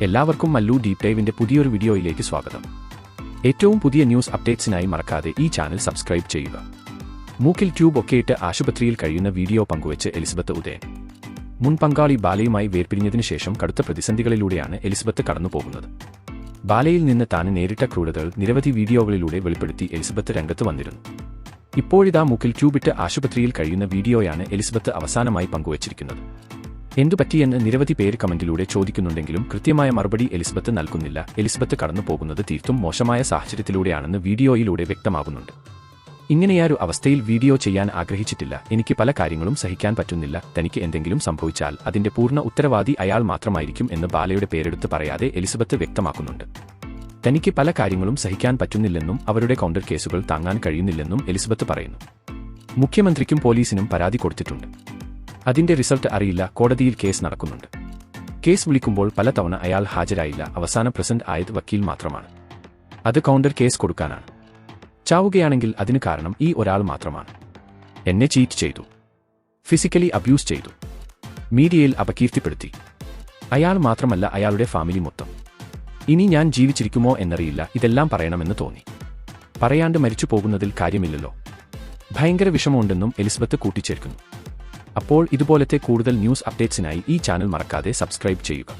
എല്ലാവർക്കും മല്ലു ഡീപ് ഡൈവിന്റെ പുതിയൊരു വീഡിയോയിലേക്ക് സ്വാഗതം. ഏറ്റവും പുതിയ ന്യൂസ് അപ്ഡേറ്റ്സിനായി മറക്കാതെ ഈ ചാനൽ സബ്സ്ക്രൈബ് ചെയ്യുക. മൂക്കിൽ ട്യൂബ് ഒക്കെയിട്ട് ആശുപത്രിയിൽ കഴിയുന്ന വീഡിയോ പങ്കുവച്ച് എലിസബത്ത് ഉദയൻ. മുൻ പങ്കാളി ബാലയുമായി വേർപിരിഞ്ഞതിനു ശേഷം കടുത്ത പ്രതിസന്ധികളിലൂടെയാണ് എലിസബത്ത് കടന്നുപോകുന്നത്. ബാലയിൽ നിന്ന് താൻ നേരിട്ട ക്രൂരതകൾ നിരവധി വീഡിയോകളിലൂടെ വെളിപ്പെടുത്തി എലിസബത്ത് രംഗത്ത് വന്നിരുന്നു. ഇപ്പോഴിതാ മൂക്കിൽ ട്യൂബിട്ട് ആശുപത്രിയിൽ കഴിയുന്ന വീഡിയോയാണ് എലിസബത്ത് അവസാനമായി പങ്കുവച്ചിരിക്കുന്നത്. എന്തുപറ്റിയെന്ന് നിരവധി പേര് കമന്റിലൂടെ ചോദിക്കുന്നുണ്ടെങ്കിലും കൃത്യമായ മറുപടി എലിസബത്ത് നൽകുന്നില്ല. എലിസബത്ത് കടന്നുപോകുന്നത് തീർത്തും മോശമായ സാഹചര്യത്തിലൂടെയാണെന്ന് വീഡിയോയിലൂടെ വ്യക്തമാകുന്നുണ്ട്. ഇങ്ങനെയൊരു അവസ്ഥയിൽ വീഡിയോ ചെയ്യാൻ ആഗ്രഹിച്ചിട്ടില്ല. എനിക്ക് പല കാര്യങ്ങളും സഹിക്കാൻ പറ്റുന്നില്ല. തനിക്ക് എന്തെങ്കിലും സംഭവിച്ചാൽ അതിന്റെ പൂർണ്ണ ഉത്തരവാദി അയാൾ മാത്രമായിരിക്കും എന്ന് ബാലയുടെ പേരെടുത്ത് പറയാതെ എലിസബത്ത് വ്യക്തമാക്കുന്നുണ്ട്. തനിക്ക് പല കാര്യങ്ങളും സഹിക്കാൻ പറ്റുന്നില്ലെന്നും അവരുടെ കൗണ്ടർ കേസുകൾ താങ്ങാൻ കഴിയുന്നില്ലെന്നും എലിസബത്ത് പറയുന്നു. മുഖ്യമന്ത്രിക്കും പോലീസിനും പരാതി കൊടുത്തിട്ടുണ്ട്. അതിന്റെ റിസൾട്ട് അറിയില്ല. കോടതിയിൽ കേസ് നടക്കുന്നുണ്ട്. കേസ് വിളിക്കുമ്പോൾ പലതവണ അയാൾ ഹാജരായില്ല. അവസാനം പ്രസന്റ് ആയത് വക്കീൽ മാത്രമാണ്. അത് കൗണ്ടർ കേസ് കൊടുക്കാനാണ്. ചാവുകയാണെങ്കിൽ അതിന് കാരണം ഈ ഒരാൾ മാത്രമാണ്. എന്നെ ചീറ്റ് ചെയ്തു, ഫിസിക്കലി അബ്യൂസ് ചെയ്തു, മീഡിയയിൽ അപകീർത്തിപ്പെടുത്തി. അയാൾ മാത്രമല്ല, അയാളുടെ ഫാമിലി മൊത്തം. ഇനി ഞാൻ ജീവിച്ചിരിക്കുമോ എന്നറിയില്ല. ഇതെല്ലാം പറയണമെന്ന് തോന്നി. പറയാണ്ട് മരിച്ചു പോകുന്നതിൽ കാര്യമില്ലല്ലോ. ഭയങ്കര വിഷമമുണ്ടെന്നും എലിസബത്ത് കൂട്ടിച്ചേർക്കുന്നു. അപ്പോൾ ഇതുപോലത്തെ കൂടുതൽ ന്യൂസ് അപ്ഡേറ്റ്സിനായി ഈ ചാനൽ മറക്കാതെ സബ്സ്ക്രൈബ് ചെയ്യുക.